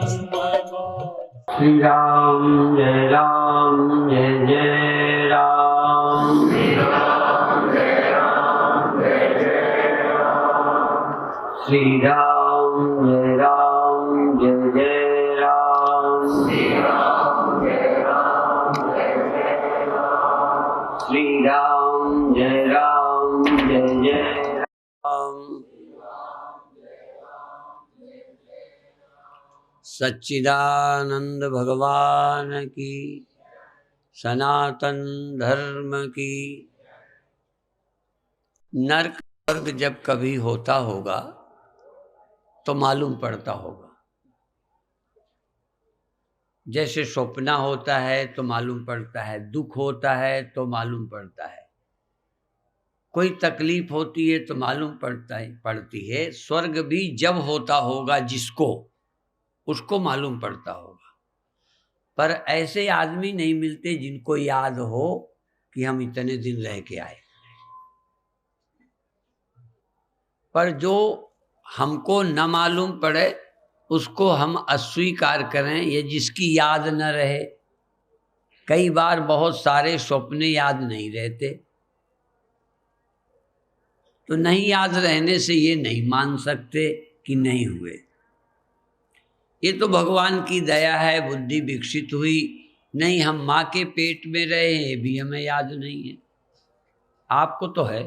श्री राम जय जय राम। श्री राम जय राम जय जय राम। श्री राम जय राम जय राम। सच्चिदानंद भगवान की, सनातन धर्म की। नरक स्वर्ग जब कभी होता होगा तो मालूम पड़ता होगा। जैसे स्वप्न होता है तो मालूम पड़ता है, दुख होता है तो मालूम पड़ता है, कोई तकलीफ होती है तो मालूम पड़ती है। स्वर्ग भी जब होता होगा जिसको, उसको मालूम पड़ता होगा। पर ऐसे आदमी नहीं मिलते जिनको याद हो कि हम इतने दिन रह के आए। पर जो हमको न मालूम पड़े उसको हम अस्वीकार करें, ये जिसकी याद न रहे। कई बार बहुत सारे स्वप्न याद नहीं रहते, तो नहीं याद रहने से ये नहीं मान सकते कि नहीं हुए। ये तो भगवान की दया है, बुद्धि विकसित हुई। नहीं, हम माँ के पेट में रहे हैं, ये भी हमें याद नहीं है। आपको तो है,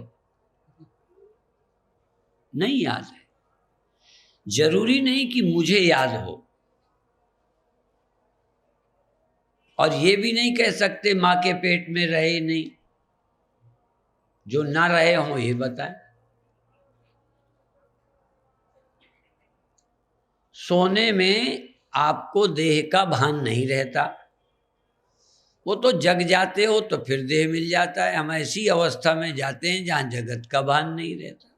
नहीं याद है। जरूरी नहीं कि मुझे याद हो, और ये भी नहीं कह सकते माँ के पेट में रहे नहीं। जो ना रहे हों ये बताएं। सोने में आपको देह का भान नहीं रहता, वो तो जग जाते हो तो फिर देह मिल जाता है। हम ऐसी अवस्था में जाते हैं जहां जगत का भान नहीं रहता।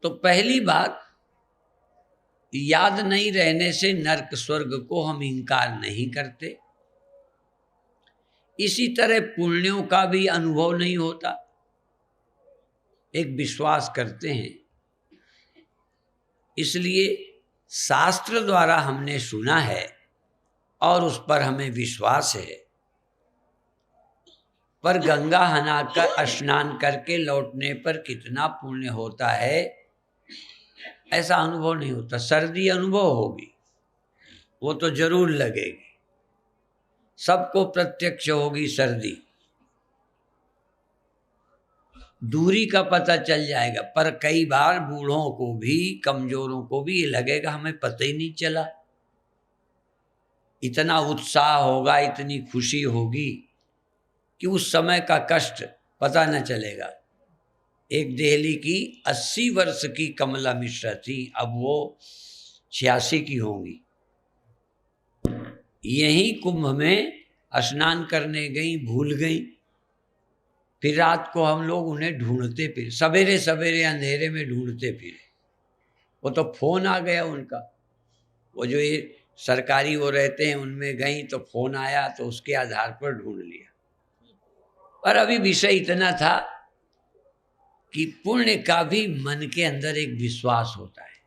तो पहली बात, याद नहीं रहने से नरक स्वर्ग को हम इंकार नहीं करते। इसी तरह पुण्यों का भी अनुभव नहीं होता। एक विश्वास करते हैं, इसलिए शास्त्र द्वारा हमने सुना है और उस पर हमें विश्वास है। पर गंगा नहाकर स्नान करके लौटने पर कितना पुण्य होता है, ऐसा अनुभव नहीं होता। सर्दी अनुभव होगी, वो तो जरूर लगेगी, सबको प्रत्यक्ष होगी सर्दी। दूरी का पता चल जाएगा, पर कई बार बूढ़ों को भी, कमजोरों को भी ये लगेगा हमें पता ही नहीं चला। इतना उत्साह होगा, इतनी खुशी होगी कि उस समय का कष्ट पता न चलेगा। एक दिल्ली की 80 वर्ष की कमला मिश्रा थी, अब वो 86 की होंगी। यही कुंभ में स्नान करने गई, भूल गई। फिर रात को हम लोग उन्हें ढूंढते फिरे, सवेरे सवेरे अंधेरे में ढूंढते फिरे। वो तो फोन आ गया उनका, वो जो ये सरकारी वो रहते हैं उनमें गई तो फोन आया, तो उसके आधार पर ढूंढ लिया। पर अभी विषय इतना था कि पुण्य का भी मन के अंदर एक विश्वास होता है,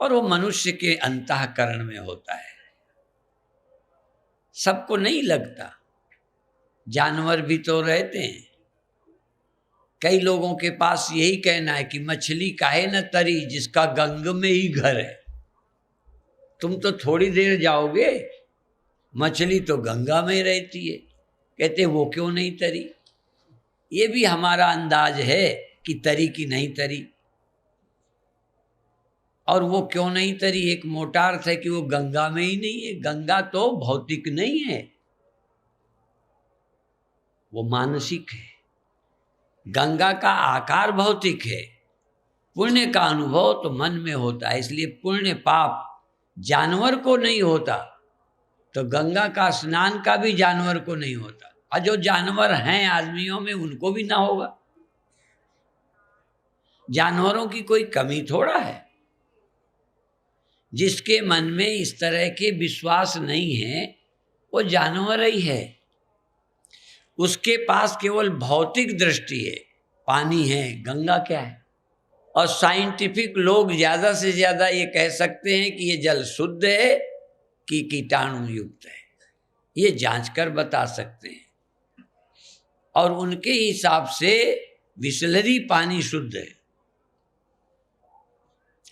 और वो मनुष्य के अंतःकरण में होता है। सबको नहीं लगता, जानवर भी तो रहते हैं। कई लोगों के पास यही कहना है कि मछली काहे न तरी जिसका गंग में ही घर है। तुम तो थोड़ी देर जाओगे, मछली तो गंगा में रहती है। कहते वो क्यों नहीं तरी। ये भी हमारा अंदाज है कि तरी की नहीं तरी। और वो क्यों नहीं तरी, एक मोटा अर्थ है कि वो गंगा में ही नहीं है। गंगा तो भौतिक नहीं है, वो मानसिक है। गंगा का आकार भौतिक है। पुण्य का अनुभव तो मन में होता है। इसलिए पुण्य पाप जानवर को नहीं होता, तो गंगा का स्नान का भी जानवर को नहीं होता। और जो जानवर हैं आदमियों में, उनको भी ना होगा। जानवरों की कोई कमी थोड़ा है। जिसके मन में इस तरह के विश्वास नहीं है, वो जानवर ही है। उसके पास केवल भौतिक दृष्टि है। पानी है, गंगा क्या है, और साइंटिफिक लोग ज़्यादा से ज़्यादा ये कह सकते हैं कि ये जल शुद्ध है कि कीटाणु युक्त है, ये जांच कर बता सकते हैं। और उनके हिसाब से बिसलरी पानी शुद्ध है,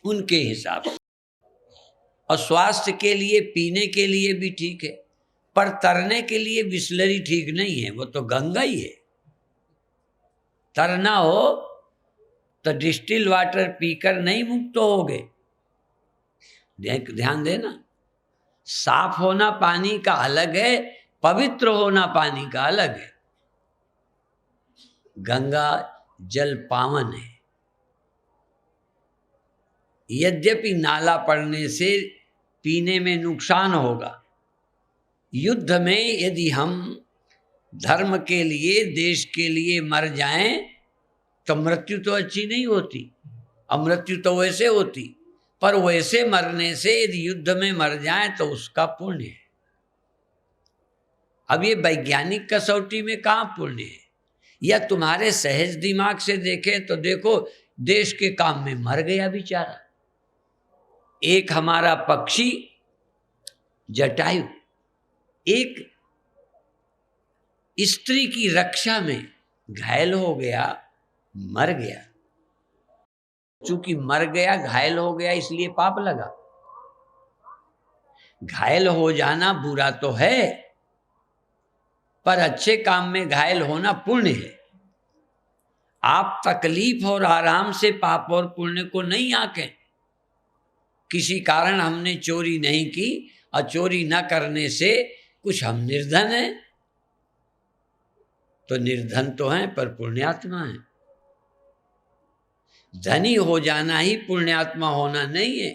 उनके हिसाब से। और स्वास्थ्य के लिए, पीने के लिए भी ठीक है, पर तरने के लिए बिसलरी ठीक नहीं है, वो तो गंगा ही है। तरना हो तो डिस्टिल वाटर पीकर नहीं मुक्त होगे। ध्यान देना, साफ होना पानी का अलग है, पवित्र होना पानी का अलग है। गंगा जल पावन है। यद्यपि नाला पड़ने से पीने में नुकसान होगा, युद्ध में यदि हम धर्म के लिए, देश के लिए मर जाएं तो मृत्यु तो अच्छी नहीं होती, अमृत्यु तो वैसे होती, पर वैसे मरने से यदि युद्ध में मर जाएं तो उसका पुण्य है। अब ये वैज्ञानिक कसौटी में कहाँ पुण्य है? या तुम्हारे सहज दिमाग से देखें तो देखो, देश के काम में मर गया बेचारा। एक हमारा पक्षी जटायु, एक स्त्री की रक्षा में घायल हो गया, मर गया। चूंकि मर गया, घायल हो गया, इसलिए पाप लगा। घायल हो जाना बुरा तो है, पर अच्छे काम में घायल होना पुण्य है। आप तकलीफ और आराम से पाप और पुण्य को नहीं आंकें। किसी कारण हमने चोरी नहीं की और चोरी न करने से कुछ हम निर्धन हैं, तो निर्धन तो हैं पर पुण्यात्मा हैं। धनी हो जाना ही पुण्यात्मा होना नहीं है।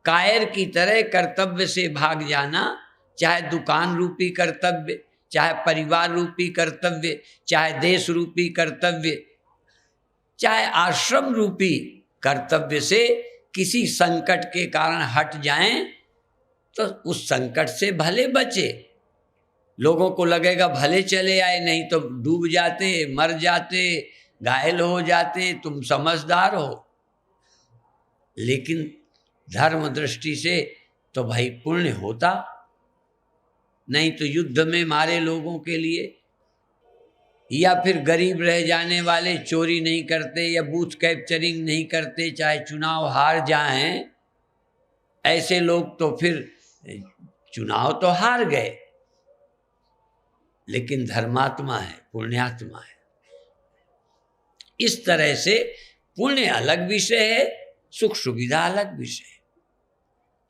कायर की तरह कर्तव्य से भाग जाना, चाहे दुकान रूपी कर्तव्य, चाहे परिवार रूपी कर्तव्य, चाहे देश रूपी कर्तव्य, चाहे आश्रम रूपी कर्तव्य से किसी संकट के कारण हट जाएं तो उस संकट से भले बचे। लोगों को लगेगा भले चले आए, नहीं तो डूब जाते, मर जाते, घायल हो जाते, तुम समझदार हो। लेकिन धर्म दृष्टि से तो भाई पुण्य होता, नहीं तो युद्ध में मारे लोगों के लिए, या फिर गरीब रह जाने वाले चोरी नहीं करते या बूथ कैप्चरिंग नहीं करते, चाहे चुनाव हार जाएं, ऐसे लोग तो फिर चुनाव तो हार गए, लेकिन धर्मात्मा है, पुण्यात्मा है। इस तरह से पुण्य अलग विषय है, सुख सुविधा अलग विषय है।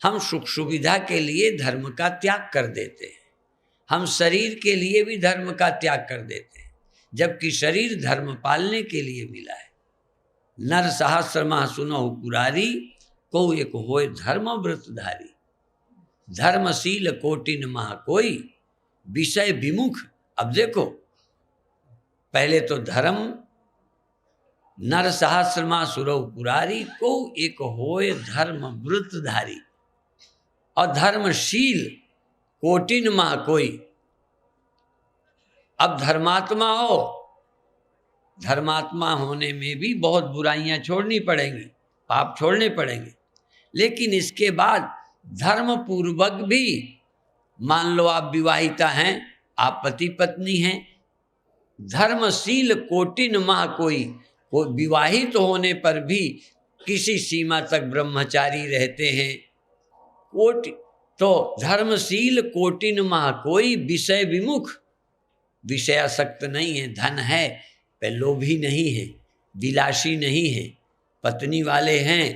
हम सुख सुविधा के लिए धर्म का त्याग कर देते हैं, हम शरीर के लिए भी धर्म का त्याग कर देते हैं, जबकि शरीर धर्म पालने के लिए मिला है। नर सहस्र माह सुनहु पुरारी, को एक होए धर्म व्रतधारी। धर्मशील कोटिन माह कोई, विषय विमुख। अब देखो, पहले तो धर्म, नर सहस्र माह सुरहु पुरारी, को एक होए धर्म व्रतधारी। और धर्मशील कोटिन माह कोई। अब धर्मात्मा हो, धर्मात्मा होने में भी बहुत बुराइयां छोड़नी पड़ेंगी, पाप छोड़ने पड़ेंगे, लेकिन इसके बाद धर्म पूर्वक भी, मान लो आप विवाहिता हैं, आप पति पत्नी हैं, धर्मशील कोटिन माह कोई, विवाहित होने पर भी किसी सीमा तक ब्रह्मचारी रहते हैं। कोटि तो धर्मशील कोटिन माह कोई, विषय विमुख, विषयासक्त नहीं है, धन है पर लोभी नहीं है, विलासी नहीं है, पत्नी वाले हैं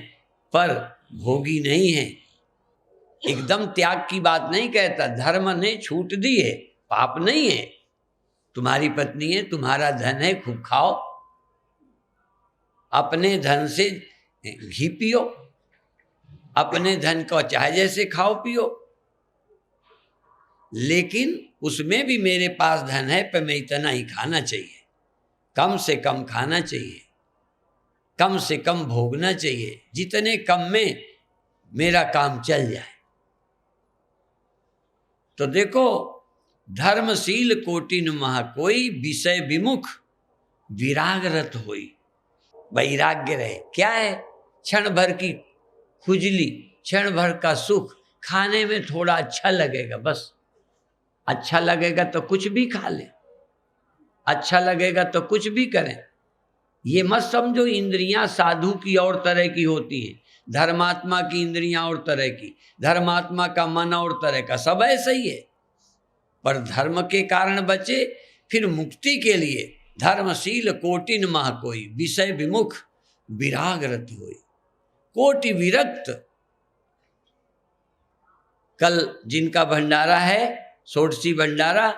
पर भोगी नहीं है। एकदम त्याग की बात नहीं कहता, धर्म ने छूट दी है, पाप नहीं है। तुम्हारी पत्नी है, तुम्हारा धन है, खूब खाओ, अपने धन से घी पियो, अपने धन को चाहे जैसे खाओ पियो, लेकिन उसमें भी मेरे पास धन है पर मैं इतना ही खाना चाहिए, कम से कम खाना चाहिए, कम से कम भोगना चाहिए, जितने कम में मेरा काम चल जाए। तो देखो, धर्मशील कोटिन माह कोई, विषय विमुख विरागरत होई। वैराग्य रहे। क्या है? क्षण भर की खुजली, क्षण भर का सुख, खाने में थोड़ा अच्छा लगेगा, बस अच्छा लगेगा तो कुछ भी खा ले, अच्छा लगेगा तो कुछ भी करें। ये मत समझो इंद्रियां साधु की और तरह की होती हैं, धर्मात्मा की इंद्रियां और तरह की, धर्मात्मा का मन और तरह का, सब ऐसा ही है। पर धर्म के कारण बचे, फिर मुक्ति के लिए धर्मशील कोटिन मह कोई, विषय विमुख विराग रति होई। कोटि विरक्त, कल जिनका भंडारा है षोडशी भंडारा,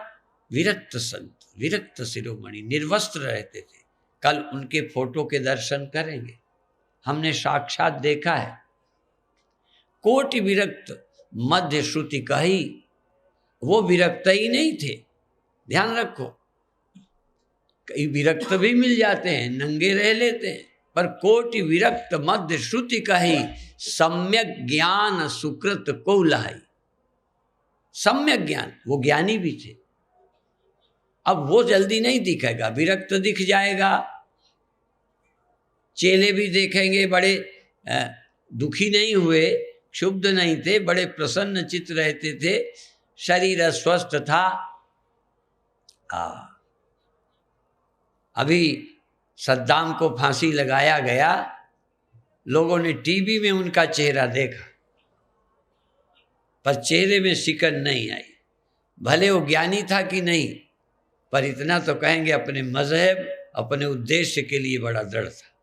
विरक्त संत, विरक्त शिरोमणि, निर्वस्त्र रहते थे। कल उनके फोटो के दर्शन करेंगे, हमने साक्षात देखा है। कोटि विरक्त मध्य श्रुति कही, वो विरक्त ही नहीं थे, ध्यान रखो। कई विरक्त भी मिल जाते हैं, नंगे रह लेते हैं, पर कोटि विरक्त मध्य श्रुति कही, सम्यक ज्ञान सुकृत को लहाई। सम्यक ज्ञान, वो ज्ञानी भी थे। अब वो जल्दी नहीं दिखेगा, विरक्त दिख जाएगा। चेले भी देखेंगे, बड़े दुखी नहीं हुए, क्षुब्ध नहीं थे, बड़े प्रसन्न चित्त रहते थे, शरीर स्वस्थ था। अभी सद्दाम को फांसी लगाया गया, लोगों ने टीवी में उनका चेहरा देखा, पर चेहरे में सिकन नहीं आई। भले वो ज्ञानी था कि नहीं, पर इतना तो कहेंगे अपने मजहब, अपने उद्देश्य के लिए बड़ा दृढ़ था।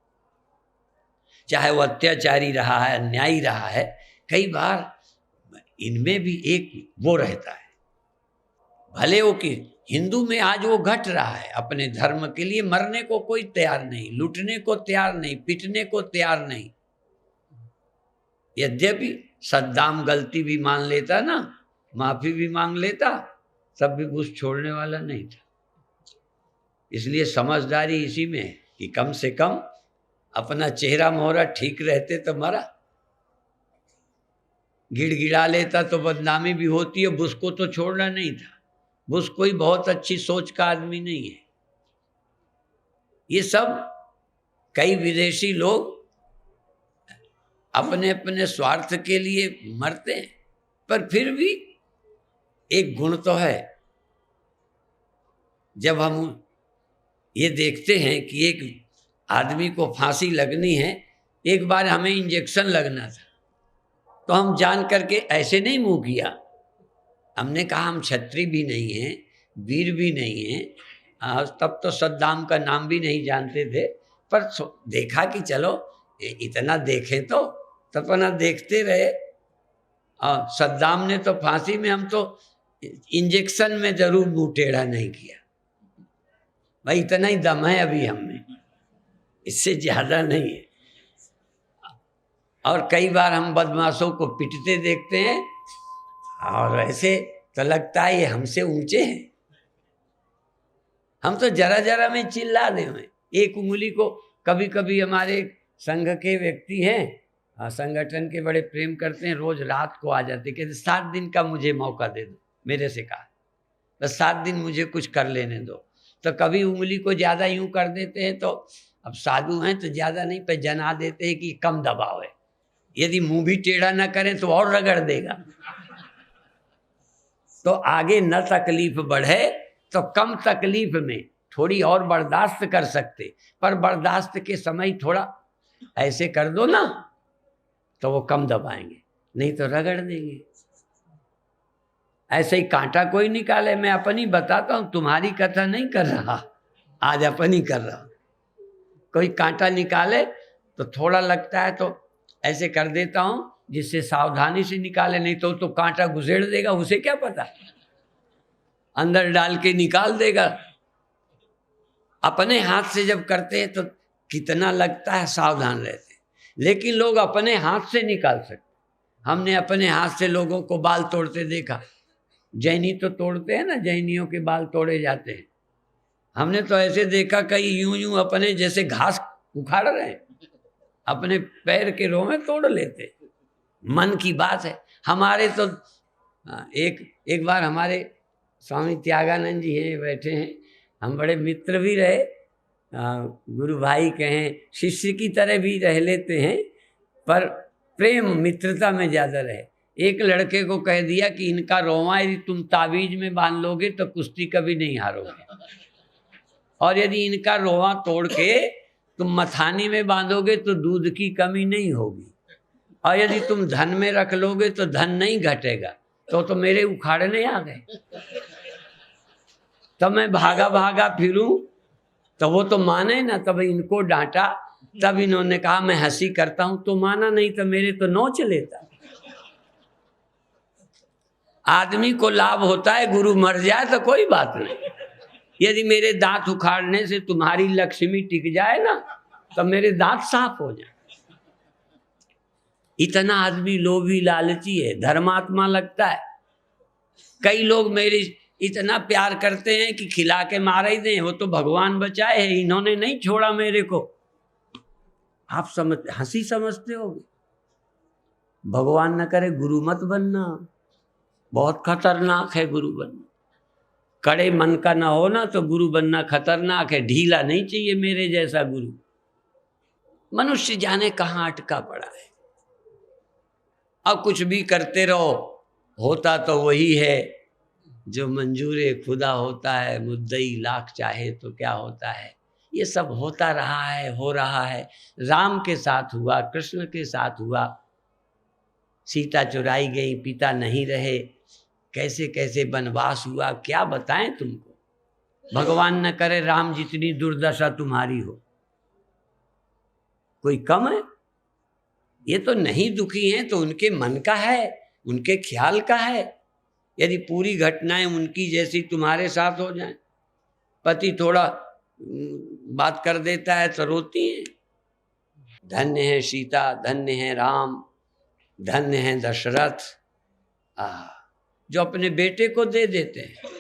चाहे वो अत्याचारी रहा है, अन्यायी रहा है, कई बार इनमें भी एक वो रहता है। भले वो कि हिंदू में आज वो घट रहा है, अपने धर्म के लिए मरने को कोई तैयार नहीं, लूटने को तैयार नहीं, पीटने को तैयार नहीं। यद्यपि सद्दाम गलती भी मान लेता ना, माफी भी मांग लेता, तब भी बुश छोड़ने वाला नहीं था। इसलिए समझदारी इसी में है कि कम से कम अपना चेहरा मोहरा ठीक रहते तो मरा। गिड़गिड़ा लेता तो बदनामी भी होती है। बुश को तो छोड़ना नहीं था, बुश कोई बहुत अच्छी सोच का आदमी नहीं है। ये सब कई विदेशी लोग अपने अपने स्वार्थ के लिए मरते हैं, पर फिर भी एक गुण तो है। जब हम ये देखते हैं कि एक आदमी को फांसी लगनी है, एक बार हमें इंजेक्शन लगना था, तो हम जान करके ऐसे नहीं मुंह किया। हमने कहा हम क्षत्रिय भी नहीं हैं, वीर भी नहीं हैं, तब तो सद्दाम का नाम भी नहीं जानते थे, पर देखा कि चलो इतना देखें तो अपना देखते रहे। और सद्दाम ने तो फांसी में, हम तो इंजेक्शन में जरूर मुंह टेढ़ा नहीं किया। भाई इतना ही दम है अभी हम में, इससे ज्यादा नहीं है। और कई बार हम बदमाशों को पिटते देखते हैं, और ऐसे तो लगता है ये हमसे ऊंचे हैं। हम तो जरा जरा में चिल्ला दें। एक उंगली को, कभी कभी हमारे संघ के व्यक्ति हैं, संगठन के बड़े प्रेम करते हैं, रोज रात को आ जाते, कहते 7 दिन का मुझे मौका दे दो। मेरे से कहा बस 7 दिन मुझे कुछ कर लेने दो। तो कभी उंगली को ज़्यादा यूं कर देते हैं, तो अब साधु हैं तो ज़्यादा नहीं, पर जना देते हैं कि कम दबाव है। यदि मुंह भी टेढ़ा ना करें तो और रगड़ देगा। तो आगे न तकलीफ बढ़े तो कम तकलीफ में थोड़ी और बर्दाश्त कर सकते, पर बर्दाश्त के समय थोड़ा ऐसे कर दो ना, तो वो कम दबाएंगे, नहीं तो रगड़ देंगे। ऐसे ही कांटा कोई निकाले, मैं अपनी बताता हूँ, तुम्हारी कथा नहीं कर रहा, आज अपनी कर रहा हूँ। कोई कांटा निकाले तो थोड़ा लगता है तो ऐसे कर देता हूँ, जिससे सावधानी से निकाले, नहीं तो कांटा घुसेड़ देगा, उसे क्या पता, अंदर डाल के निकाल देगा। अपने हाथ से जब करते हैं तो कितना लगता है, सावधान रहते हैं। लेकिन लोग अपने हाथ से निकाल सकते। हमने अपने हाथ से लोगों को बाल तोड़ते देखा। जैनी तो तोड़ते हैं ना, जैनियों के बाल तोड़े जाते हैं। हमने तो ऐसे देखा कई यूं यूं अपने जैसे घास उखाड़ रहे हैं, अपने पैर के रोमे तोड़ लेते। मन की बात है। हमारे तो एक बार हमारे स्वामी त्यागानंद जी हैं, बैठे हैं, हम बड़े मित्र भी रहे, गुरु भाई कहें, शिष्य की तरह भी रह लेते हैं, पर प्रेम मित्रता में ज़्यादा रहे। एक लड़के को कह दिया कि इनका रोवां यदि तुम ताबीज में बांध लोगे तो कुश्ती कभी नहीं हारोगे, और यदि इनका रोवां तोड़ के तुम मथानी में बांधोगे तो दूध की कमी नहीं होगी, और यदि तुम धन में रख लोगे तो धन नहीं घटेगा। तो मेरे उखाड़ने आ गए, तब मैं भागा भागा फिरूं तो वो तो माने ना। तब इनको डांटा, तब इन्होंने कहा मैं हंसी करता हूं, तो माना नहीं तो मेरे तो नोच लेता। आदमी को लाभ होता है, गुरु मर जाए तो कोई बात नहीं। यदि मेरे दांत उखाड़ने से तुम्हारी लक्ष्मी टिक जाए ना, तो मेरे दांत साफ हो जाए। इतना आदमी लोभी लालची है, धर्मात्मा लगता है। कई लोग मेरे इतना प्यार करते हैं कि खिला के मार ही दें, वो तो भगवान बचाए है, इन्होंने नहीं छोड़ा मेरे को। आप हंसी समझते होगे, भगवान न करे गुरु मत बनना, बहुत खतरनाक है गुरु बनना। कड़े मन का ना हो ना तो गुरु बनना खतरनाक है। ढीला नहीं चाहिए मेरे जैसा गुरु। मनुष्य जाने कहाँ अटका पड़ा है। अब कुछ भी करते रहो, होता तो वही है जो मंजूरे खुदा होता है। मुद्दई लाख चाहे तो क्या होता है। ये सब होता रहा है, हो रहा है। राम के साथ हुआ, कृष्ण के साथ हुआ। सीता चुराई गई, पिता नहीं रहे, कैसे कैसे वनवास हुआ, क्या बताएं तुमको। भगवान न करे राम जितनी दुर्दशा तुम्हारी हो। कोई कम है? ये तो नहीं दुखी हैं तो उनके मन का है, उनके ख्याल का है। यदि पूरी घटनाएं उनकी जैसी तुम्हारे साथ हो जाएं, पति थोड़ा बात कर देता है तो रोती हैं। धन्य है सीता, धन्य है राम, धन्य है दशरथ, जो अपने बेटे को दे देते हैं।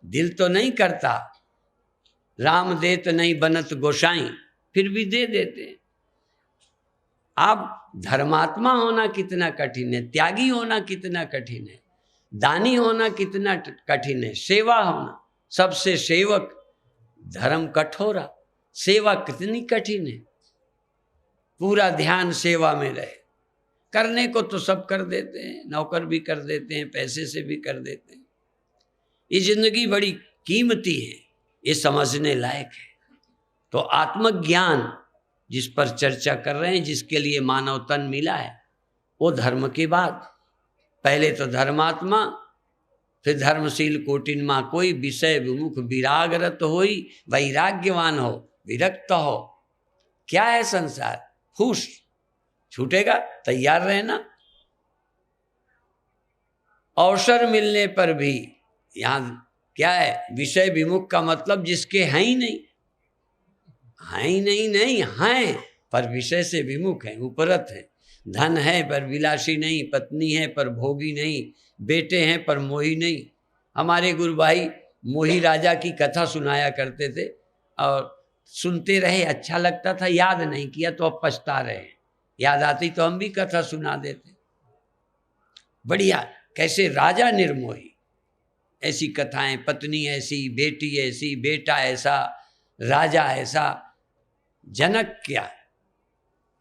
दिल तो नहीं करता, राम देत नहीं बनत गोसाई, फिर भी दे देते हैं। आप धर्मात्मा होना कितना कठिन है, त्यागी होना कितना कठिन है, दानी होना कितना कठिन है, सेवा होना। सबसे सेवक धर्म कठोरा, सेवा कितनी कठिन है। पूरा ध्यान सेवा में रहे। करने को तो सब कर देते हैं, नौकर भी कर देते हैं, पैसे से भी कर देते हैं। ये जिंदगी बड़ी कीमती है, ये समझने लायक है। तो आत्मज्ञान जिस पर चर्चा कर रहे हैं, जिसके लिए मानव तन मिला है, वो धर्म के बाद पहले तो धर्मात्मा, फिर धर्मशील कोटिन माँ कोई, विषय विमुख विरागरत होई, वैराग्यवान हो, विरक्त हो। क्या है संसार, खुश, छूटेगा, तैयार रहना। अवसर मिलने पर भी, यहाँ क्या है, विषय विमुख का मतलब जिसके हैं ही नहीं, हैं ही नहीं हैं, पर विषय से विमुख हैं, उपरत हैं। धन है पर विलासी नहीं, पत्नी है पर भोगी नहीं, बेटे हैं पर मोही नहीं। हमारे गुरु भाई मोही राजा की कथा सुनाया करते थे, और सुनते रहे, अच्छा लगता था। याद नहीं किया तो अब पछता रहे। याद आती तो हम भी कथा सुना देते। बढ़िया, कैसे राजा निर्मोही, ऐसी कथाएं, पत्नी ऐसी, बेटी ऐसी, बेटा ऐसा, राजा ऐसा, जनक क्या।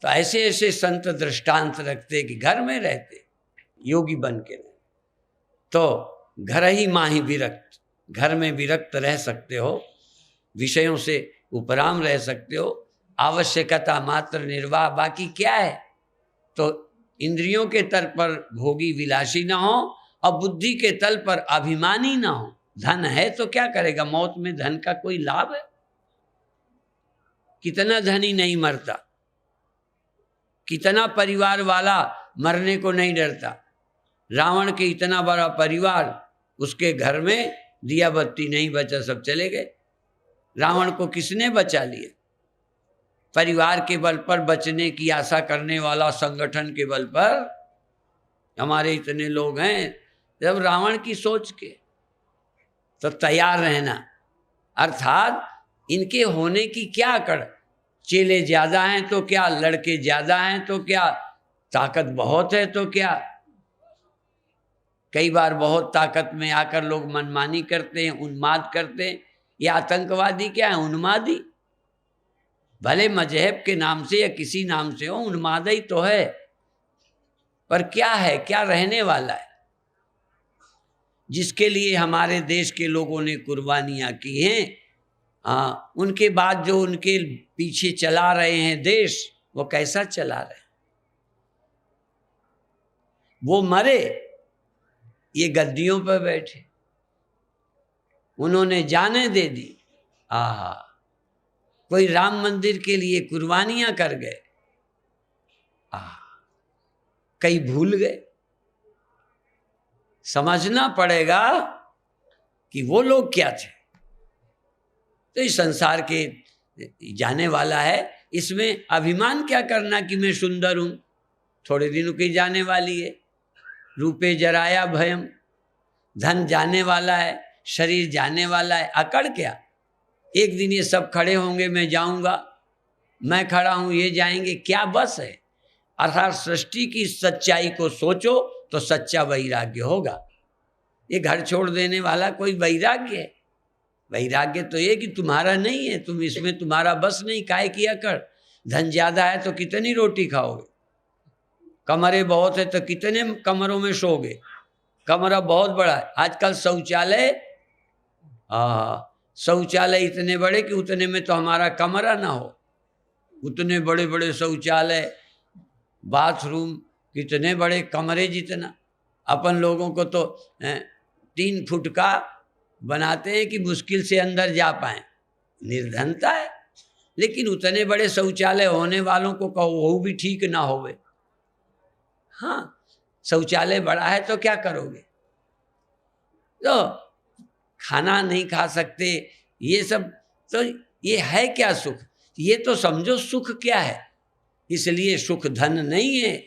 तो ऐसे ऐसे संत दृष्टांत रखते कि घर में रहते योगी बन के रहे, तो घर ही माही विरक्त, घर में विरक्त रह सकते हो, विषयों से उपराम रह सकते हो, आवश्यकता मात्र निर्वाह, बाकी क्या है। तो इंद्रियों के तल पर भोगी विलासी ना हो, और बुद्धि के तल पर अभिमानी ना हो। धन है तो क्या करेगा, मौत में धन का कोई लाभ है? कितना धनी नहीं मरता, कितना परिवार वाला मरने को नहीं डरता। रावण के इतना बड़ा परिवार, उसके घर में दिया बत्ती नहीं बचा, सब चले गए। रावण को किसने बचा लिया? परिवार के बल पर बचने की आशा करने वाला संगठन के बल पर हमारे इतने लोग हैं। जब रावण की सोच के, तो तैयार रहना। अर्थात इनके होने की क्या अकड़, चेले ज्यादा हैं तो क्या, लड़के ज्यादा हैं तो क्या, ताकत बहुत है तो क्या। कई बार बहुत ताकत में आकर लोग मनमानी करते हैं, उन्माद करते हैं। ये आतंकवादी क्या है, उन्मादी। भले मजहब के नाम से या किसी नाम से हो, उन्माद ही तो है, पर क्या है, क्या रहने वाला है? जिसके लिए हमारे देश के लोगों ने कुर्बानियां की हैं, उनके बाद जो उनके पीछे चला रहे हैं देश, वो कैसा चला रहे हैं? वो मरे, ये गद्दियों पर बैठे, उन्होंने जाने दे दी। आहा, कोई राम मंदिर के लिए कुर्बानियां कर गए, कई भूल गए। समझना पड़ेगा कि वो लोग क्या थे। तो इस संसार के जाने वाला है, इसमें अभिमान क्या करना कि मैं सुंदर हूं, थोड़े दिनों की जाने वाली है। रूपे जराया भयम, धन जाने वाला है, शरीर जाने वाला है, अकड़ क्या? एक दिन ये सब खड़े होंगे, मैं जाऊंगा, मैं खड़ा हूं, ये जाएंगे, क्या बस है? अर्थात सृष्टि की सच्चाई को सोचो तो सच्चा वैराग्य होगा। ये घर छोड़ देने वाला कोई वैराग्य है? वैराग्य तो ये कि तुम्हारा नहीं है, तुम इसमें, तुम्हारा बस नहीं, काहे की अकड़? धन ज्यादा है तो कितनी रोटी खाओगे? कमरे बहुत है तो कितने कमरों में सोओगे? कमरा बहुत बड़ा है, आजकल शौचालय इतने बड़े कि उतने में तो हमारा कमरा ना हो। उतने बड़े बड़े शौचालय, बाथरूम, कितने बड़े कमरे जितना। अपन लोगों को तो 3 फुट का बनाते हैं कि मुश्किल से अंदर जा पाए, निर्धनता है। लेकिन उतने बड़े शौचालय होने वालों को कहो वो भी ठीक ना होवे। हाँ, शौचालय बड़ा है तो क्या करोगे? तो खाना नहीं खा सकते, ये सब, तो ये है क्या सुख? ये तो समझो सुख क्या है। इसलिए सुख धन नहीं है,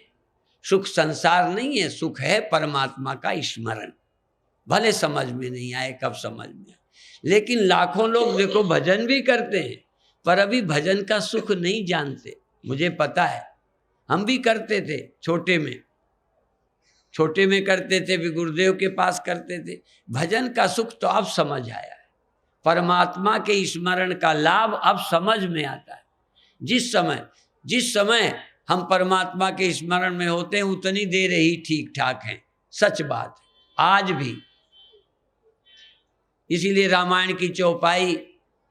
सुख संसार नहीं है, सुख है परमात्मा का स्मरण। भले समझ में नहीं आए, कब समझ में आए। लेकिन लाखों लोग देखो भजन भी करते हैं, पर अभी भजन का सुख नहीं जानते। मुझे पता है, हम भी करते थे, छोटे में करते थे, भी गुरुदेव के पास करते थे। भजन का सुख तो अब समझ आया है, परमात्मा के स्मरण का लाभ अब समझ में आता है। जिस समय हम परमात्मा के स्मरण में होते हैं उतनी देर ही ठीक ठाक हैं, सच बात है, आज भी। इसीलिए रामायण की चौपाई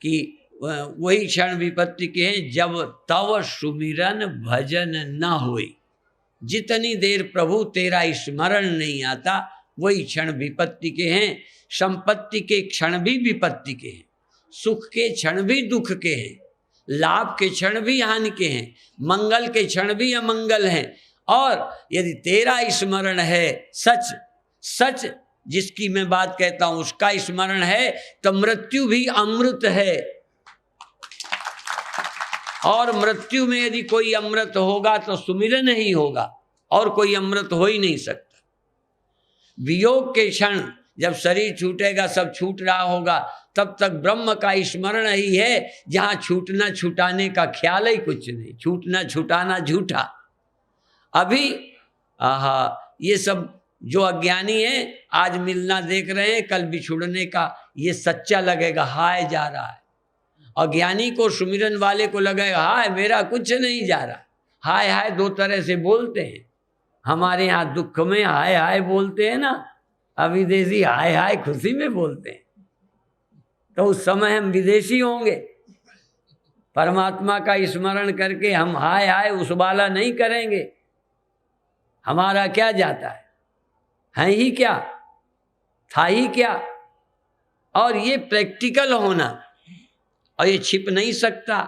की वही क्षण विपत्ति के हैं, जब तव सुमिरन भजन न होई। जितनी देर प्रभु तेरा स्मरण नहीं आता, वही क्षण विपत्ति के हैं। संपत्ति के क्षण भी विपत्ति के हैं, सुख के क्षण भी दुख के हैं, लाभ के क्षण भी हानि के हैं, मंगल के क्षण भी अमंगल हैं। और यदि तेरा स्मरण है, सच जिसकी मैं बात कहता हूं उसका स्मरण है, तो मृत्यु भी अमृत है। और मृत्यु में यदि कोई अमृत होगा तो सुमिरन ही होगा, और कोई अमृत हो ही नहीं सकता। वियोग के क्षण जब शरीर छूटेगा, सब छूट रहा होगा, तब तक ब्रह्म का स्मरण ही है, जहां छूटना छुटाने का ख्याल ही कुछ नहीं, छूटना छुटाना झूठा। अभी ये सब जो अज्ञानी है, आज मिलना देख रहे हैं, कल बिछुड़ने का ये सच्चा लगेगा, हाय जा रहा है। अज्ञानी को, सुमिरन वाले को लगेगा हाय मेरा कुछ नहीं जा रहा। हाय हाय 2 तरह से बोलते हैं। हमारे यहाँ दुख में हाय हाय बोलते हैं ना, अविदेशी हाय हाय खुशी में बोलते हैं। तो उस समय हम विदेशी होंगे। परमात्मा का स्मरण करके हम हाय हाय उस वाला नहीं करेंगे। हमारा क्या जाता है ही क्या, था ही क्या। और ये प्रैक्टिकल होना, और ये छिप नहीं सकता,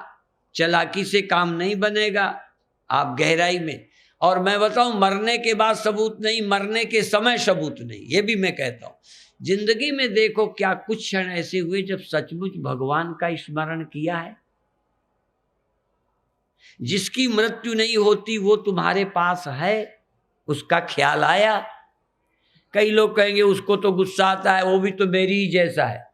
चालाकी से काम नहीं बनेगा, आप गहराई में। और मैं बताऊं, मरने के बाद सबूत नहीं, मरने के समय सबूत नहीं, ये भी मैं कहता हूं। जिंदगी में देखो क्या कुछ क्षण ऐसे हुए जब सचमुच भगवान का स्मरण किया है। जिसकी मृत्यु नहीं होती वो तुम्हारे पास है, उसका ख्याल आया। कई लोग कहेंगे उसको तो गुस्सा आता है, वो भी तो मेरी ही जैसा है।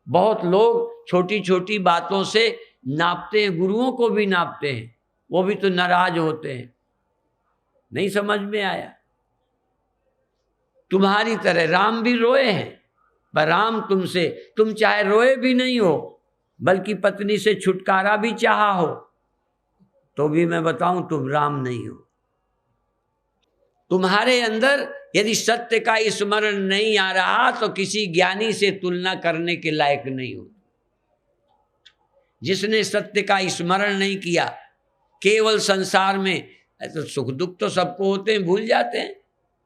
बहुत लोग छोटी छोटी बातों से नापते हैं, गुरुओं को भी नापते हैं, वो भी तो नाराज होते हैं। नहीं समझ में आया। तुम्हारी तरह राम भी रोए हैं, पर राम तुम चाहे रोए भी नहीं हो, बल्कि पत्नी से छुटकारा भी चाहा हो, तो भी मैं बताऊं तुम राम नहीं हो। तुम्हारे अंदर यदि सत्य का स्मरण नहीं आ रहा तो किसी ज्ञानी से तुलना करने के लायक नहीं हो। जिसने सत्य का स्मरण नहीं किया, केवल संसार में, तो सुख दुख तो सबको होते हैं, भूल जाते हैं।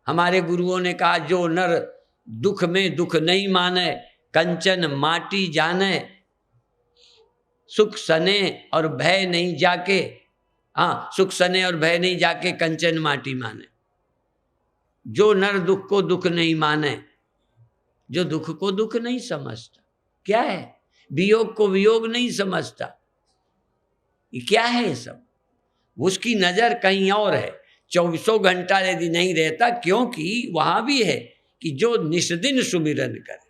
हमारे गुरुओं ने कहा, जो नर दुख में दुख नहीं माने, कंचन माटी जाने, सुख सने और भय नहीं जाके, सुख सने और भय नहीं जाके कंचन माटी माने। जो नर दुख को दुख नहीं माने, जो दुख को दुख नहीं समझता, क्या है, वियोग को वियोग नहीं समझता, ये क्या है ये सब, उसकी नजर कहीं और है। 24 घंटा यदि नहीं रहता, क्योंकि वहां भी है कि जो निष्दिन सुमिरन करे,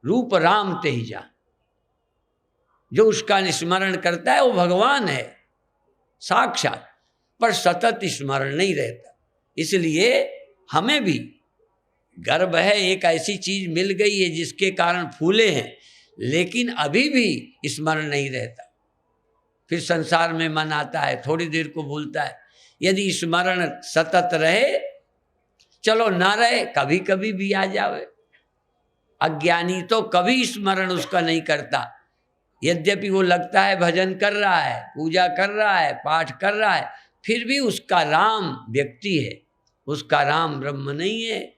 रूप राम तेहि जान, जो उसका स्मरण करता है वो भगवान है साक्षात, पर सतत स्मरण नहीं रहता। इसलिए हमें भी गर्व है, एक ऐसी चीज मिल गई है जिसके कारण फूले हैं, लेकिन अभी भी स्मरण नहीं रहता। फिर संसार में मन आता है, थोड़ी देर को भूलता है। यदि स्मरण सतत रहे, चलो ना रहे, कभी कभी भी आ जावे। अज्ञानी तो कभी स्मरण उसका नहीं करता, यद्यपि वो लगता है भजन कर रहा है, पूजा कर रहा है, पाठ कर रहा है, फिर भी उसका राम व्यक्ति है, उसका राम ब्रह्म नहीं है,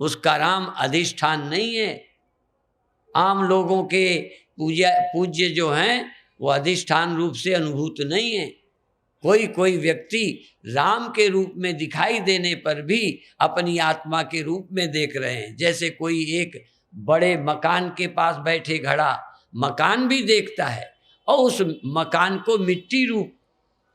उसका राम अधिष्ठान नहीं है। आम लोगों के पूज्य जो हैं वो अधिष्ठान रूप से अनुभूत नहीं है। कोई कोई व्यक्ति राम के रूप में दिखाई देने पर भी अपनी आत्मा के रूप में देख रहे हैं। जैसे कोई एक बड़े मकान के पास बैठे घड़ा मकान भी देखता है और उस मकान को मिट्टी रूप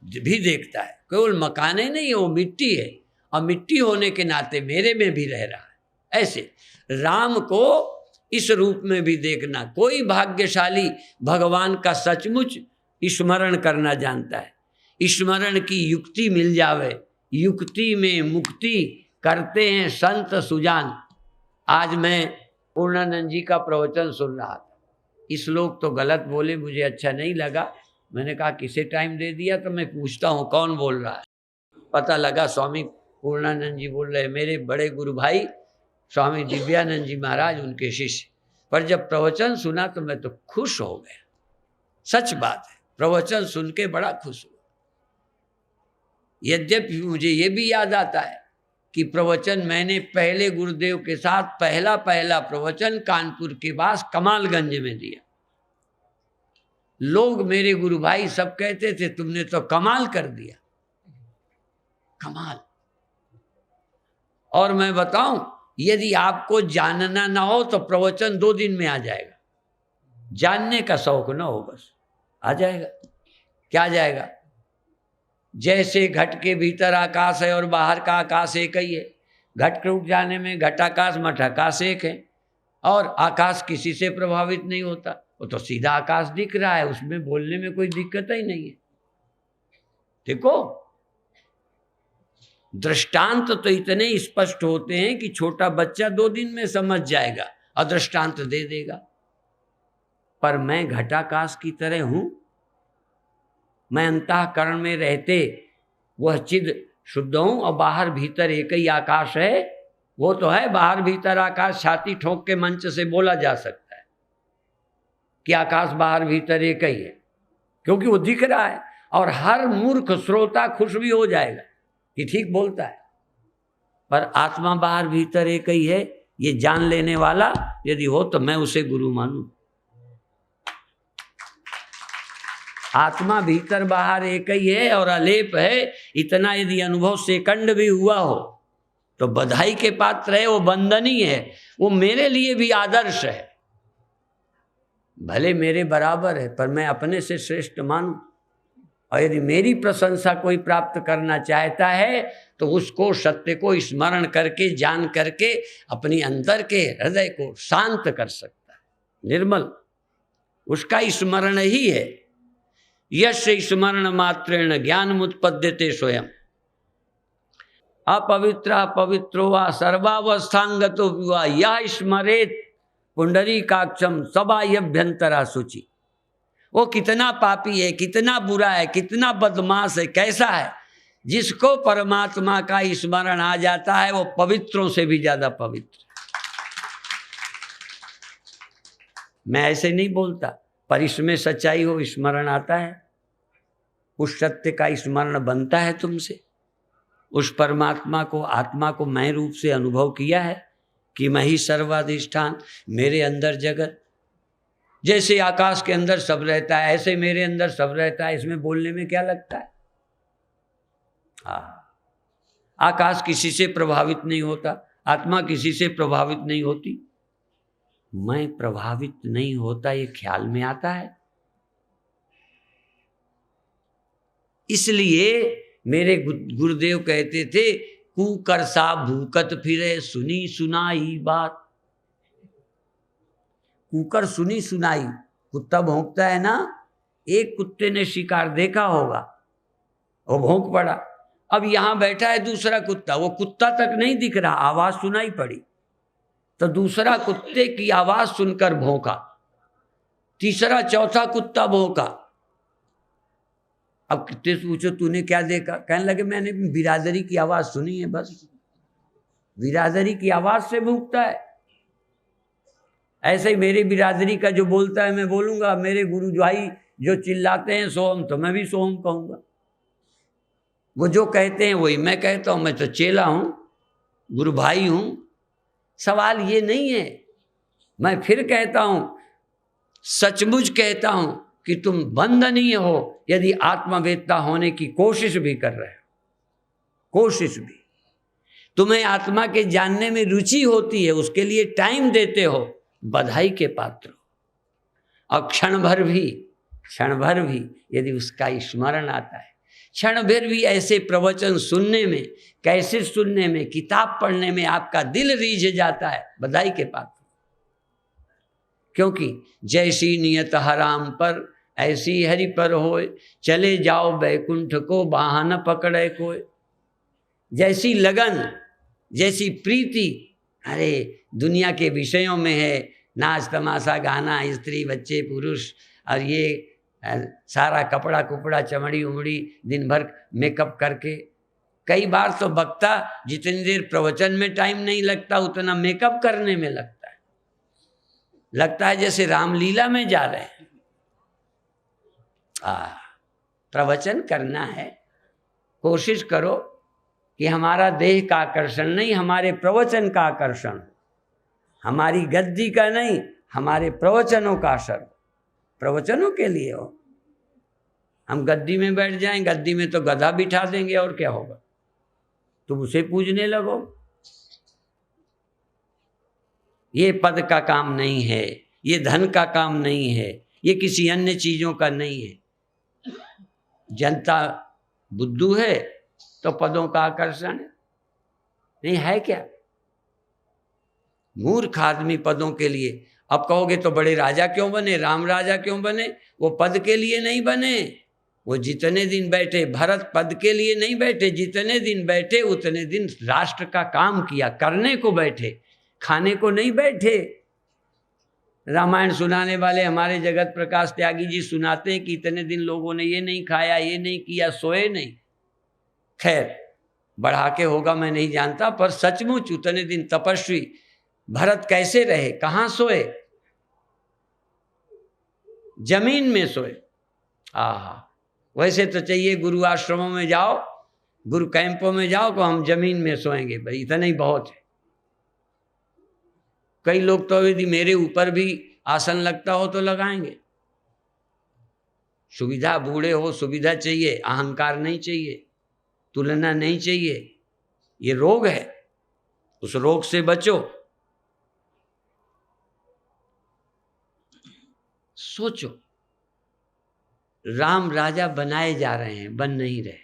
भी देखता है। केवल मकान ही नहीं है, वो मिट्टी है, और मिट्टी होने के नाते मेरे में भी रह रहा है। ऐसे राम को इस रूप में भी देखना। कोई भाग्यशाली भगवान का सचमुच स्मरण करना जानता है। स्मरण की युक्ति मिल जावे, युक्ति में मुक्ति करते हैं संत सुजान। आज मैं पूर्णानंद जी का प्रवचन सुन रहा था। इस लोग तो गलत बोले, मुझे अच्छा नहीं लगा। मैंने कहा किसे टाइम दे दिया, तो मैं पूछता हूँ कौन बोल रहा है। पता लगा स्वामी पूर्णानंद जी बोल रहे, मेरे बड़े गुरु भाई स्वामी दिव्यानंद जी महाराज, उनके शिष्य। पर जब प्रवचन सुना तो मैं तो खुश हो गया। सच बात है, प्रवचन सुन के बड़ा खुश हुआ। यद्यपि मुझे ये भी याद आता है कि प्रवचन मैंने पहले गुरुदेव के साथ पहला प्रवचन कानपुर के पास कमालगंज में दिया। लोग मेरे गुरु भाई सब कहते थे तुमने तो कमाल कर दिया, कमाल। और मैं बताऊं, यदि आपको जानना ना हो तो प्रवचन 2 दिन में आ जाएगा। जानने का शौक ना हो, बस आ जाएगा। क्या आ जाएगा? जैसे घट के भीतर आकाश है और बाहर का आकाश एक ही है। घट टूट जाने में घटाकाश मठाकाश एक है, और आकाश किसी से प्रभावित नहीं होता। वो तो सीधा आकाश दिख रहा है, उसमें बोलने में कोई दिक्कत ही नहीं है। देखो, दृष्टांत तो इतने स्पष्ट होते हैं कि छोटा बच्चा 2 दिन में समझ जाएगा और दृष्टांत दे देगा। पर मैं घटाकाश की तरह हूं। मैं अंतःकरण में रहते वह चिद शुद्ध हूं, और बाहर भीतर एक ही आकाश है। वो तो है बाहर भीतर आकाश, छाती ठोक के मंच से बोला जा सकता है कि आकाश बाहर भीतर एक ही है, क्योंकि वो दिख रहा है। और हर मूर्ख श्रोता खुश भी हो जाएगा कि ठीक बोलता है। पर आत्मा बाहर भीतर एक ही है, ये जान लेने वाला यदि हो तो मैं उसे गुरु मानूं। आत्मा भीतर बाहर एक ही है और अलेप है, इतना यदि अनुभव सेकंड भी हुआ हो तो बधाई के पात्र है, वो वंदनीय है, वो मेरे लिए भी आदर्श है। भले मेरे बराबर है, पर मैं अपने से श्रेष्ठ मानूं। और यदि मेरी प्रशंसा कोई प्राप्त करना चाहता है तो उसको सत्य को स्मरण करके, जान करके अपनी अंतर के हृदय को शांत कर सकता है, निर्मल। उसका स्मरण ही है। यश स्मरण मात्रेण ज्ञान मुत्पद्यते स्वयं। अपवित्र पवित्रो वा सर्वावस्थांगतो विवा यह स्मरेत पुंडरीकाक्षम सबाह्यभ्यंतरा शुचि। वो कितना पापी है, कितना बुरा है, कितना बदमाश है, कैसा है। जिसको परमात्मा का स्मरण आ जाता है वो पवित्रों से भी ज्यादा पवित्र। मैं ऐसे नहीं बोलता, पर इसमें सच्चाई हो, स्मरण आता है, उस सत्य का स्मरण बनता है तुमसे। उस परमात्मा को, आत्मा को मैं रूप से अनुभव किया है कि मैं ही सर्वाधिष्ठान, मेरे अंदर जगत। जैसे आकाश के अंदर सब रहता है ऐसे मेरे अंदर सब रहता है। इसमें बोलने में क्या लगता है? आकाश किसी से प्रभावित नहीं होता, आत्मा किसी से प्रभावित नहीं होती। मैं प्रभावित नहीं होता ये ख्याल में आता है। इसलिए मेरे गुरुदेव कहते थे, कुकर सा भूकत फिरे सुनी सुनाई बात। कुकर सुनी सुनाई, कुत्ता भौंकता है ना, एक कुत्ते ने शिकार देखा होगा, वो भौंक पड़ा। अब यहां बैठा है दूसरा कुत्ता, वो कुत्ता तक नहीं दिख रहा, आवाज सुनाई पड़ी तो दूसरा कुत्ते की आवाज सुनकर भौंका, तीसरा चौथा कुत्ता भौंका। अब कितने से पूछो तूने क्या देखा? कहने लगे मैंने बिरादरी की आवाज सुनी है, बस बिरादरी की आवाज से भौंकता है। ऐसे ही मेरे बिरादरी का जो बोलता है मैं बोलूंगा, मेरे गुरु भाई जो चिल्लाते हैं सोहम, तो मैं भी सोहम कहूंगा। वो जो कहते हैं वही मैं कहता हूं। मैं तो चेला हूं, गुरु भाई हूं। सवाल ये नहीं है। मैं फिर कहता हूं, सचमुच कहता हूं कि तुम बंधनीय हो यदि आत्मवेत्ता होने की कोशिश भी कर रहे हो। कोशिश भी, तुम्हें आत्मा के जानने में रुचि होती है, उसके लिए टाइम देते हो, बधाई के पात्र हो। और क्षण भर भी यदि उसका स्मरण आता है, क्षण भर भी ऐसे प्रवचन सुनने में, कैसे सुनने में, किताब पढ़ने में आपका दिल रीझ जाता है, बधाई के पात्र। क्योंकि जैसी नियत हराम पर ऐसी हरि पर होए, चले जाओ बैकुंठ को बाहन पकड़े कोई। जैसी लगन, जैसी प्रीति अरे दुनिया के विषयों में है, नाच तमाशा गाना, स्त्री बच्चे पुरुष, और ये सारा कपड़ा कुपड़ा चमड़ी उमड़ी, दिन भर मेकअप करके। कई बार तो वक्ता जितनी देर प्रवचन में टाइम नहीं लगता उतना मेकअप करने में लगता है जैसे रामलीला में जा रहे हैं। प्रवचन करना है, कोशिश करो कि हमारा देह का आकर्षण नहीं, हमारे प्रवचन का आकर्षण, हमारी गद्दी का नहीं, हमारे प्रवचनों का असर। प्रवचनों के लिए हो। हम गद्दी में बैठ जाएं, गद्दी में तो गधा बिठा देंगे और क्या होगा, तुम उसे पूजने लगो। ये पद का काम नहीं है, ये धन का काम नहीं है, ये किसी अन्य चीजों का नहीं है। जनता बुद्धू है तो पदों का आकर्षण नहीं है क्या? मूर्ख आदमी पदों के लिए। अब कहोगे तो बड़े राजा क्यों बने, राम राजा क्यों बने? वो पद के लिए नहीं बने। वो जितने दिन बैठे, भरत पद के लिए नहीं बैठे, जितने दिन बैठे उतने दिन राष्ट्र का काम किया, करने को बैठे, खाने को नहीं बैठे। रामायण सुनाने वाले हमारे जगत प्रकाश त्यागी जी सुनाते हैं कि इतने दिन लोगों ने ये नहीं खाया, ये नहीं किया, सोए नहीं। खैर बढ़ा के होगा मैं नहीं जानता, पर सचमुच उतने दिन तपस्वी भरत कैसे रहे, कहाँ सोए? जमीन में सोए। वैसे तो चाहिए गुरु आश्रमों में जाओ, गुरु कैंपों में जाओ तो हम जमीन में सोएंगे, भाई इतना ही बहुत है। कई लोग तो यदि मेरे ऊपर भी आसन लगता हो तो लगाएंगे। सुविधा, बूढ़े हो सुविधा चाहिए, अहंकार नहीं चाहिए, तुलना नहीं चाहिए। ये रोग है, उस रोग से बचो। सोचो, राम राजा बनाए जा रहे हैं, बन नहीं रहे।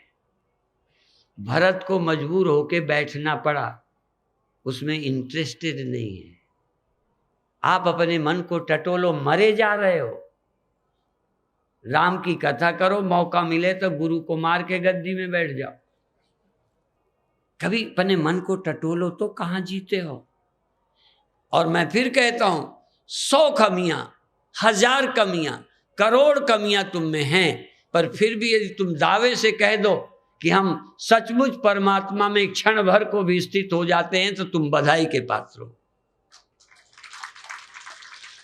भरत को मजबूर होके बैठना पड़ा, उसमें इंटरेस्टेड नहीं है। आप अपने मन को टटोलो, मरे जा रहे हो। राम की कथा करो, मौका मिले तो गुरु को मार के गद्दी में बैठ जाओ। कभी अपने मन को टटोलो तो कहाँ जीते हो। और मैं फिर कहता हूं, 100 कमियां, 1000 कमियां, करोड़ कमियां तुम में हैं, पर फिर भी यदि तुम दावे से कह दो कि हम सचमुच परमात्मा में क्षण भर को भी स्थित हो जाते हैं, तो तुम बधाई के पात्र हो।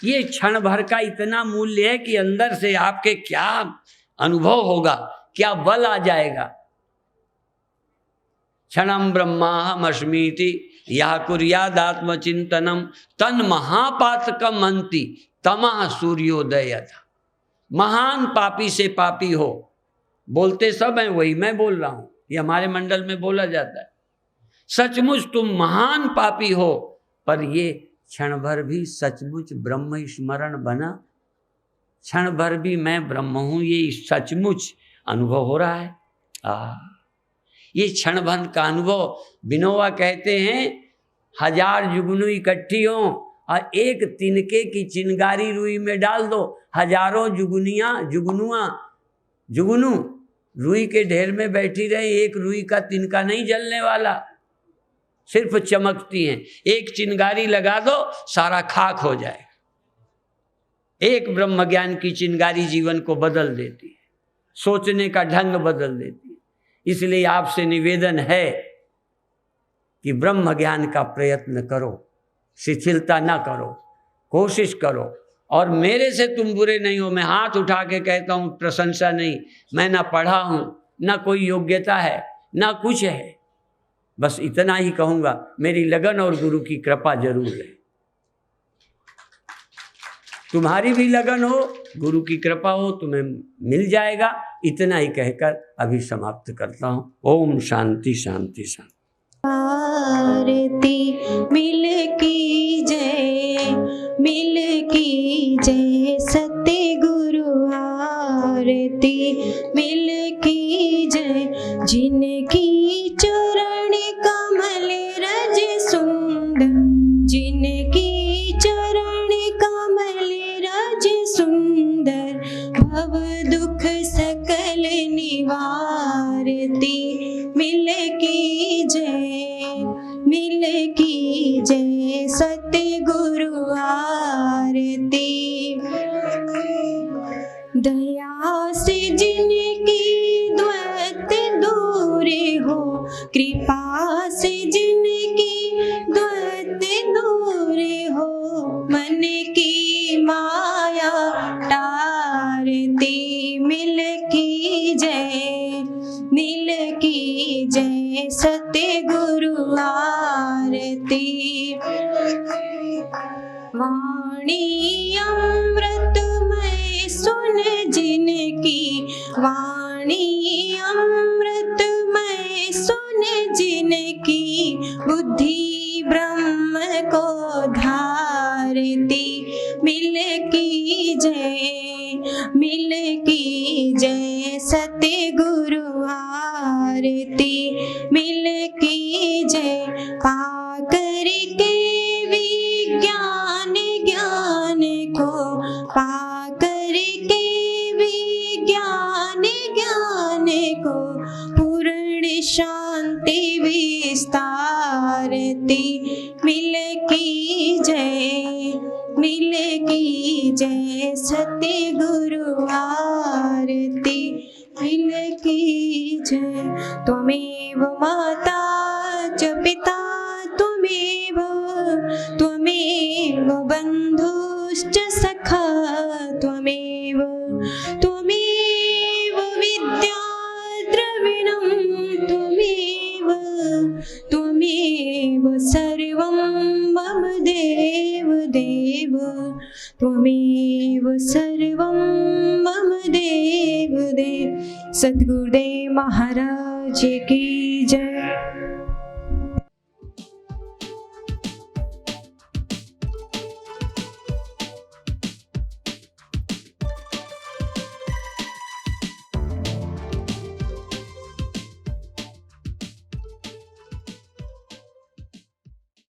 ये क्षण भर का इतना मूल्य है कि अंदर से आपके क्या अनुभव होगा, क्या बल आ जाएगा। क्षणम ब्रह्माहमस्मीति या कुर्यादात्म चिंतनम तन महापातकम अंति तमः सूर्योदय था। महान पापी से पापी हो, बोलते सब हैं, वही मैं बोल रहा हूं, ये हमारे मंडल में बोला जाता है। सचमुच तुम महान पापी हो, पर ये क्षण भर भी सचमुच ब्रह्म स्मरण बना, क्षण भर भी मैं ब्रह्म हूं, ये सचमुच अनुभव हो रहा है। ये क्षण भर का अनुभव, विनोबा कहते हैं 1000 जुगनू इकट्ठी हो और एक तिनके की चिंगारी रुई में डाल दो, हजारों जुगनू रुई के ढेर में बैठी रहे, एक रुई का तिनका नहीं जलने वाला, सिर्फ चमकती हैं। एक चिंगारी लगा दो, सारा खाक हो जाए। एक ब्रह्म ज्ञान की चिंगारी जीवन को बदल देती है, सोचने का ढंग बदल देती है। इसलिए आपसे निवेदन है कि ब्रह्म ज्ञान का प्रयत्न करो, शिथिलता ना करो, कोशिश करो। और मेरे से तुम बुरे नहीं हो, मैं हाथ उठा के कहता हूँ, प्रशंसा नहीं, मैं ना पढ़ा हूँ, ना कोई योग्यता है, ना कुछ है, बस इतना ही कहूँगा, मेरी लगन और गुरु की कृपा जरूर है। तुम्हारी भी लगन हो, गुरु की कृपा हो, तुम्हें मिल जाएगा। इतना ही कहकर अभी समाप्त करता हूँ। ओम शांति शांति शांति। आरती मिल की जय सत्य गुरु आरती मिल की जय, जिनकी चरण कमल रज सुंदर, जिनकी चरण कमल रज सुंदर, भव दुख सकल निवारती मिल की जय सत्य गुरु आरती। दया से जिनकी द्वैत दूर हो, कृपा से जिनकी द्वैत दूर हो, मन की माया टारती मिल की जय सत्य गुरु आरती। वाणी अमृतमय सुन जिनकी, वाणी अमृतमय सुन जिनकी, बुद्धि ब्रह्म को धारती मिल की जय सत्य गुरु आरती मिल की जय। पाकर के विज्ञान ज्ञान को, पाकर के विज्ञान ज्ञान को, पूर्ण शांति विस्तारती मिल की जय सत्य गुरु आरती मिल की जय। त्वमेव माता च पिता त्वमेव, त्वमेव बन्धुश्च सखा त्वमेव, त्वमेव विद्या द्रविणं त्वमेव, त्वमेव सर्वं मम देव देव, त्वमेव सर्वं मम देव देव। सद्गुरुदेव महाराज की जय।